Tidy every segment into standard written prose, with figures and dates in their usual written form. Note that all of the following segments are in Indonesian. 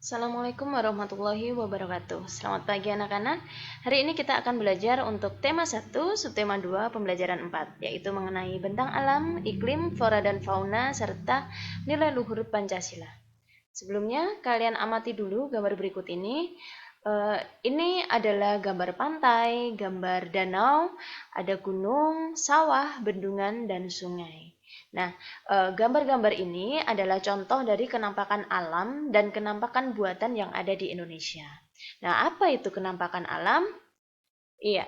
Assalamualaikum warahmatullahi wabarakatuh. Selamat pagi anak-anak. Hari ini kita akan belajar untuk tema 1, subtema 2, pembelajaran 4, yaitu mengenai bentang alam, iklim, flora dan fauna, serta nilai luhur Pancasila. Sebelumnya, kalian amati dulu gambar berikut ini. Ini adalah gambar pantai, gambar danau, ada gunung, sawah, bendungan, dan sungai. Nah, gambar-gambar ini adalah contoh dari kenampakan alam dan kenampakan buatan yang ada di Indonesia. Nah, apa itu kenampakan alam? Iya,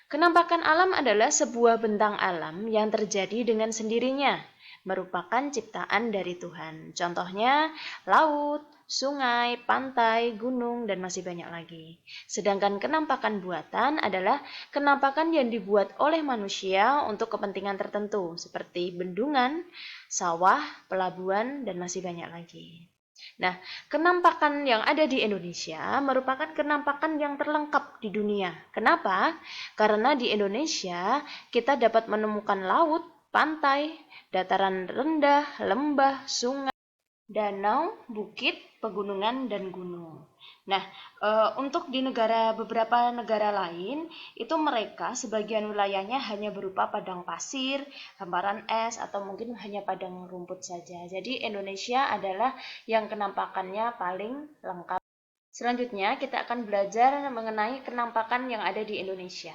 kenampakan alam adalah sebuah bentang alam yang terjadi dengan sendirinya, merupakan ciptaan dari Tuhan. Contohnya, laut, sungai, pantai, gunung, dan masih banyak lagi. Sedangkan kenampakan buatan adalah kenampakan yang dibuat oleh manusia untuk kepentingan tertentu, seperti bendungan, sawah, pelabuhan, dan masih banyak lagi. Nah, kenampakan yang ada di Indonesia merupakan kenampakan yang terlengkap di dunia. Kenapa? Karena di Indonesia kita dapat menemukan laut, pantai, dataran rendah, lembah, sungai, danau, bukit, pegunungan, dan gunung. Nah, untuk di beberapa negara lain, itu mereka sebagian wilayahnya hanya berupa padang pasir, hamparan es, atau mungkin hanya padang rumput saja. Jadi Indonesia adalah yang kenampakannya paling lengkap. Selanjutnya, kita akan belajar mengenai kenampakan yang ada di Indonesia.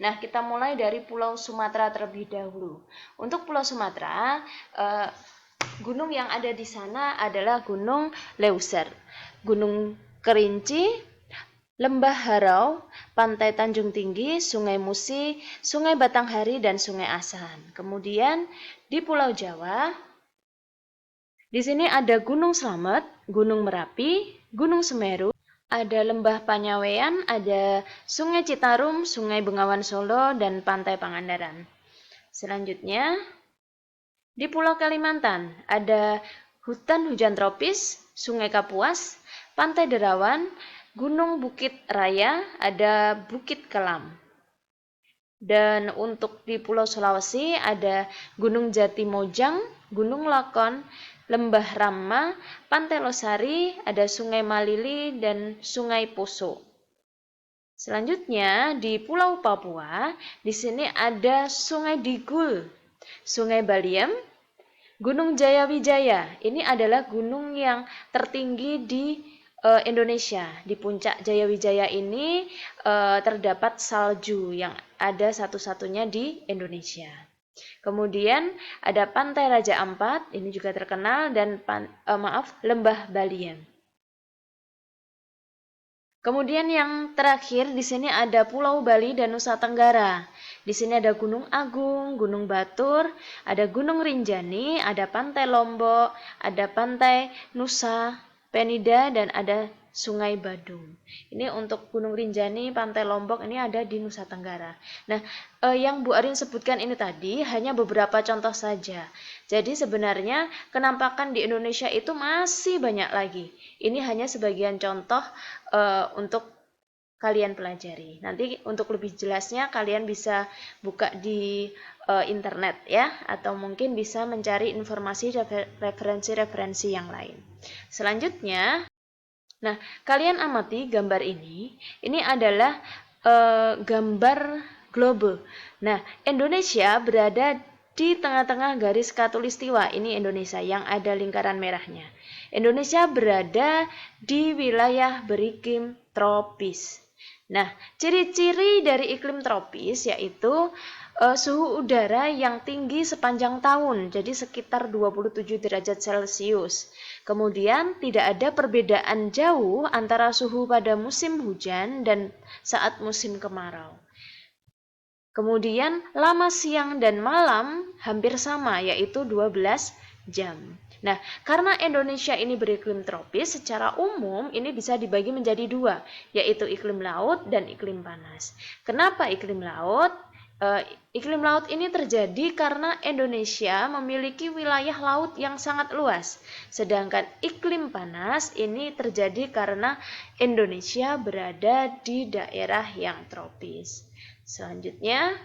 Nah, kita mulai dari Pulau Sumatera terlebih dahulu. Untuk Pulau Sumatera, gunung yang ada di sana adalah Gunung Leuser, Gunung Kerinci, Lembah Harau, Pantai Tanjung Tinggi, Sungai Musi, Sungai Batanghari, dan Sungai Asahan. Kemudian di Pulau Jawa, di sini ada Gunung Slamet, Gunung Merapi, Gunung Semeru, ada Lembah Panyawean, ada Sungai Citarum, Sungai Bengawan Solo, dan Pantai Pangandaran. Selanjutnya, di Pulau Kalimantan ada hutan hujan tropis, Sungai Kapuas, Pantai Derawan, Gunung Bukit Raya, ada Bukit Kelam. Dan untuk di Pulau Sulawesi ada Gunung Jatimojang, Gunung Lokon, Lembah Rama, Pantai Losari, ada Sungai Malili, dan Sungai Poso. Selanjutnya di Pulau Papua, di sini ada Sungai Digul, Sungai Baliem, Gunung Jayawijaya. Ini adalah gunung yang tertinggi di Indonesia. Di puncak Jayawijaya ini terdapat salju yang ada satu-satunya di Indonesia. Kemudian ada Pantai Raja Ampat, ini juga terkenal, dan Lembah Baliem. Kemudian yang terakhir di sini ada Pulau Bali dan Nusa Tenggara. Di sini ada Gunung Agung, Gunung Batur, ada Gunung Rinjani, ada Pantai Lombok, ada Pantai Nusa Penida, dan ada Sungai Badung. Ini untuk Gunung Rinjani, Pantai Lombok ini ada di Nusa Tenggara. Nah, yang Bu Arin sebutkan ini tadi hanya beberapa contoh saja. Jadi sebenarnya kenampakan di Indonesia itu masih banyak lagi. Ini hanya sebagian contoh untuk kalian pelajari. Nanti untuk lebih jelasnya kalian bisa buka di internet ya, atau mungkin bisa mencari informasi referensi-referensi yang lain. Selanjutnya, nah kalian amati gambar ini. Ini adalah gambar globe. Nah, Indonesia berada di tengah-tengah garis khatulistiwa. Ini Indonesia yang ada lingkaran merahnya. Indonesia berada di wilayah beriklim tropis. Nah, ciri-ciri dari iklim tropis yaitu suhu udara yang tinggi sepanjang tahun, jadi sekitar 27 derajat Celcius. Kemudian tidak ada perbedaan jauh antara suhu pada musim hujan dan saat musim kemarau. Kemudian lama siang dan malam hampir sama, yaitu 12 jam. Nah, karena Indonesia ini beriklim tropis, secara umum ini bisa dibagi menjadi dua, yaitu iklim laut dan iklim panas. Kenapa iklim laut? Iklim laut ini terjadi karena Indonesia memiliki wilayah laut yang sangat luas. Sedangkan iklim panas ini terjadi karena Indonesia berada di daerah yang tropis. Selanjutnya,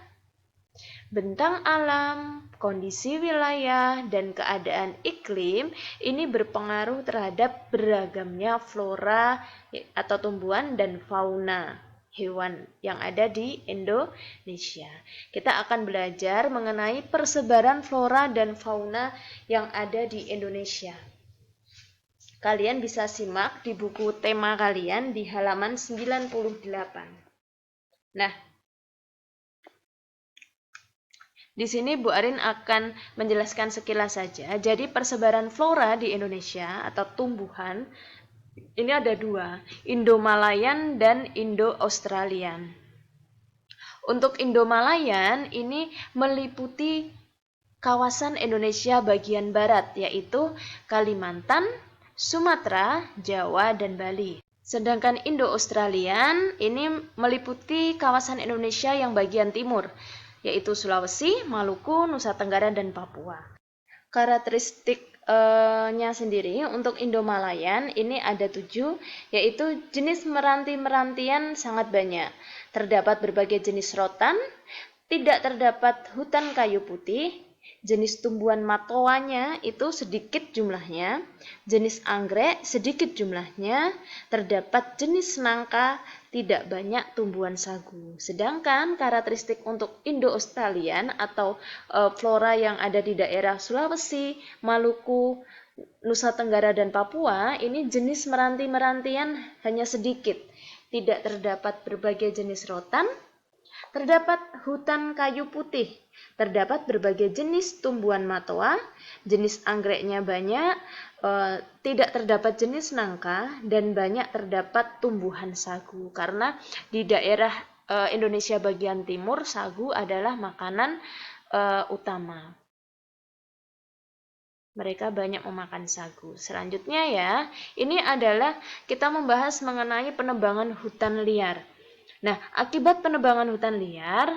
Bentang alam, kondisi wilayah, dan keadaan iklim ini berpengaruh terhadap beragamnya flora atau tumbuhan dan fauna hewan yang ada di Indonesia. Kita akan belajar mengenai persebaran flora dan fauna yang ada di Indonesia. Kalian bisa simak di buku tema kalian di halaman 98. Nah, di sini Bu Arin akan menjelaskan sekilas saja. Jadi persebaran flora di Indonesia atau tumbuhan ini ada dua, Indo-Malayan dan Indo-Australian. Untuk Indo-Malayan ini meliputi kawasan Indonesia bagian barat, yaitu Kalimantan, Sumatera, Jawa, dan Bali. Sedangkan Indo-Australian ini meliputi kawasan Indonesia yang bagian timur, yaitu Sulawesi, Maluku, Nusa Tenggara, dan Papua. Karakteristiknya sendiri untuk Indo-Malayan ini ada 7, yaitu jenis meranti-merantian sangat banyak. Terdapat berbagai jenis rotan, tidak terdapat hutan kayu putih, jenis tumbuhan matoanya itu sedikit jumlahnya, jenis anggrek sedikit jumlahnya, terdapat jenis nangka, tidak banyak tumbuhan sagu. Sedangkan karakteristik untuk Indo-Australian atau flora yang ada di daerah Sulawesi, Maluku, Nusa Tenggara, dan Papua ini jenis meranti-merantian hanya sedikit. Tidak terdapat berbagai jenis rotan, terdapat hutan kayu putih, terdapat berbagai jenis tumbuhan matoa, jenis anggreknya banyak, tidak terdapat jenis nangka, dan banyak terdapat tumbuhan sagu. Karena di daerah Indonesia bagian timur, sagu adalah makanan utama. Mereka banyak memakan sagu. Selanjutnya ya, ini adalah kita membahas mengenai penebangan hutan liar. Nah, akibat penebangan hutan liar,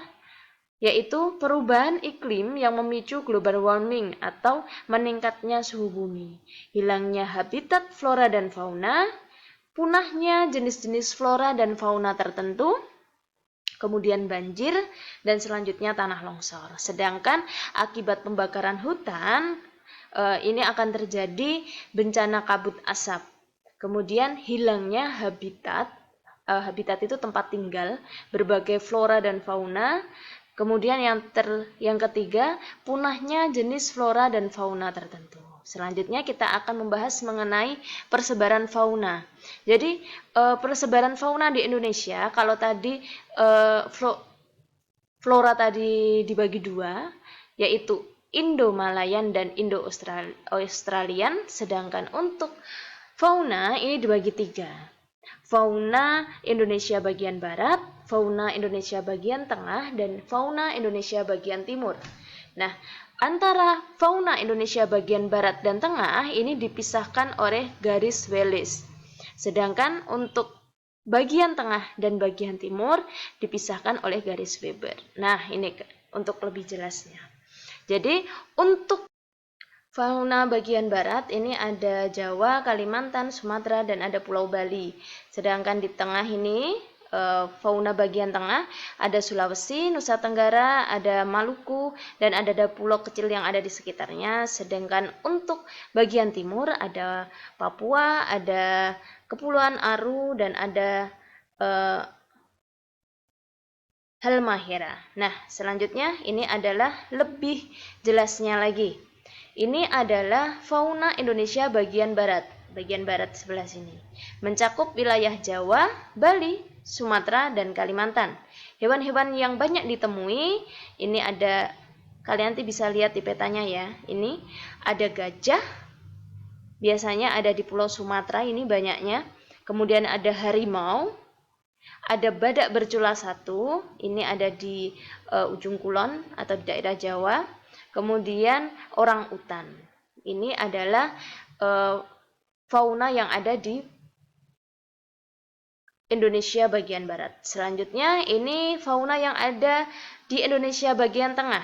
yaitu perubahan iklim yang memicu global warming atau meningkatnya suhu bumi, hilangnya habitat flora dan fauna, punahnya jenis-jenis flora dan fauna tertentu, kemudian banjir, dan selanjutnya tanah longsor. Sedangkan akibat pembakaran hutan, ini akan terjadi bencana kabut asap, kemudian hilangnya habitat itu tempat tinggal berbagai flora dan fauna. Kemudian yang ketiga, punahnya jenis flora dan fauna tertentu. Selanjutnya kita akan membahas mengenai persebaran fauna. Jadi persebaran fauna di Indonesia, kalau tadi flora tadi dibagi dua, yaitu Indo-Malayan dan Indo-Australian, sedangkan untuk fauna ini dibagi 3. Fauna Indonesia bagian barat, fauna Indonesia bagian tengah, dan fauna Indonesia bagian timur. Nah, antara fauna Indonesia bagian barat dan tengah ini dipisahkan oleh garis Wallace. Sedangkan untuk bagian tengah dan bagian timur dipisahkan oleh garis Weber. Nah, ini untuk lebih jelasnya. Jadi, untuk fauna bagian barat ini ada Jawa, Kalimantan, Sumatera, dan ada Pulau Bali. Sedangkan di tengah ini, fauna bagian tengah ada Sulawesi, Nusa Tenggara, ada Maluku, dan ada pulau kecil yang ada di sekitarnya. Sedangkan untuk bagian timur ada Papua, ada Kepulauan Aru, dan ada Halmahera. Nah, selanjutnya ini adalah lebih jelasnya lagi. Ini adalah fauna Indonesia bagian barat sebelah sini. Mencakup wilayah Jawa, Bali, Sumatera, dan Kalimantan. Hewan-hewan yang banyak ditemui, ini ada, kalian nanti bisa lihat di petanya ya. Ini ada gajah, biasanya ada di Pulau Sumatera, ini banyaknya. Kemudian ada harimau, ada badak bercula 1, ini ada di ujung kulon atau di daerah Jawa. Kemudian orang utan. Ini adalah fauna yang ada di Indonesia bagian barat. Selanjutnya ini fauna yang ada di Indonesia bagian tengah.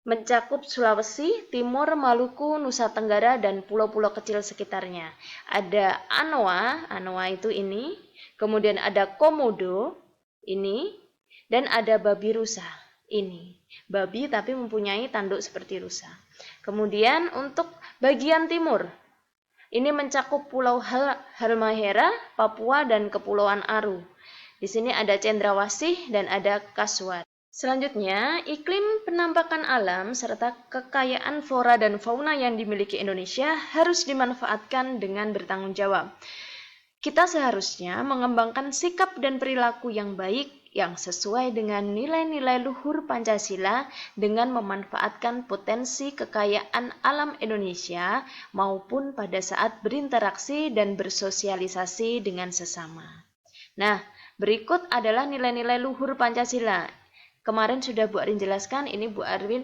Mencakup Sulawesi, Timur, Maluku, Nusa Tenggara, dan pulau-pulau kecil sekitarnya. Ada anoa itu ini. Kemudian ada komodo, ini. Dan ada babi rusa. ini. Babi tapi mempunyai tanduk seperti rusa. Kemudian untuk bagian timur, ini mencakup Pulau Halmahera, Papua, dan Kepulauan Aru. Di sini ada cendrawasih dan ada kasuar. Selanjutnya, iklim penampakan alam serta kekayaan flora dan fauna yang dimiliki Indonesia harus dimanfaatkan dengan bertanggung jawab. Kita seharusnya mengembangkan sikap dan perilaku yang baik yang sesuai dengan nilai-nilai luhur Pancasila dengan memanfaatkan potensi kekayaan alam Indonesia maupun pada saat berinteraksi dan bersosialisasi dengan sesama. Nah, berikut adalah nilai-nilai luhur Pancasila. Kemarin sudah Bu Arin jelaskan, ini Bu Arin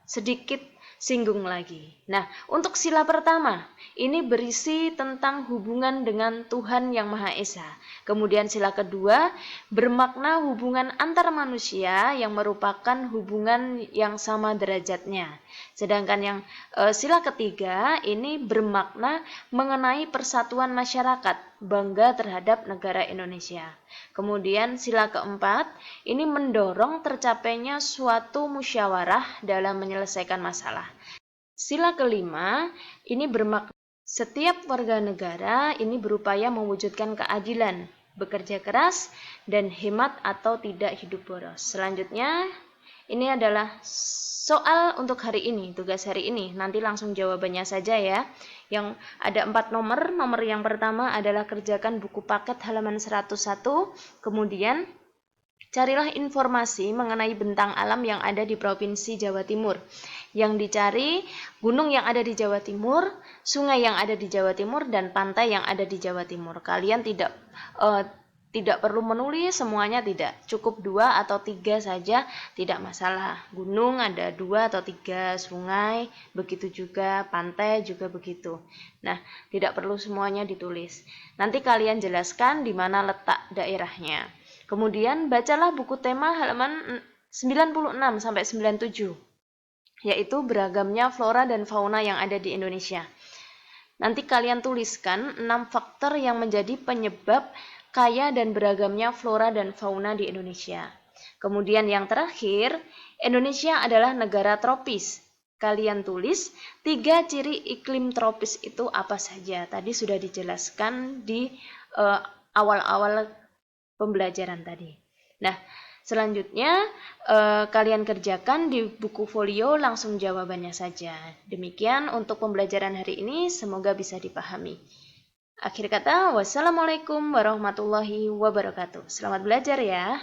sedikit singgung lagi. Nah, untuk sila pertama, ini berisi tentang hubungan dengan Tuhan Yang Maha Esa. Kemudian sila kedua, bermakna hubungan antar manusia yang merupakan hubungan yang sama derajatnya. Sedangkan yang sila ketiga, ini bermakna mengenai persatuan masyarakat, bangga terhadap negara Indonesia. Kemudian sila keempat, ini mendorong tercapainya suatu musyawarah dalam menyelesaikan masalah. Sila kelima, ini bermakna setiap warga negara ini berupaya mewujudkan keadilan, bekerja keras, dan hemat atau tidak hidup boros. Selanjutnya, ini adalah soal untuk hari ini, tugas hari ini. Nanti langsung jawabannya saja ya. Yang ada 4 nomor. Nomor yang pertama adalah kerjakan buku paket halaman 101. Kemudian carilah informasi mengenai bentang alam yang ada di Provinsi Jawa Timur. Yang dicari gunung yang ada di Jawa Timur, sungai yang ada di Jawa Timur, dan pantai yang ada di Jawa Timur. Kalian tidak perlu menulis semuanya, tidak. Cukup 2 atau 3 saja, tidak masalah. Gunung ada 2 atau 3, sungai, begitu juga, pantai juga begitu. Nah, tidak perlu semuanya ditulis. Nanti kalian jelaskan di mana letak daerahnya. Kemudian bacalah buku tema halaman 96 sampai 97, yaitu beragamnya flora dan fauna yang ada di Indonesia. Nanti kalian tuliskan 6 faktor yang menjadi penyebab kaya dan beragamnya flora dan fauna di Indonesia. Kemudian yang terakhir, Indonesia adalah negara tropis. Kalian tulis 3 ciri iklim tropis itu apa saja. Tadi sudah dijelaskan di awal-awal pembelajaran tadi. Nah, selanjutnya kalian kerjakan di buku folio langsung jawabannya saja. Demikian untuk pembelajaran hari ini, semoga bisa dipahami. Akhir kata, wassalamualaikum warahmatullahi wabarakatuh. Selamat belajar ya.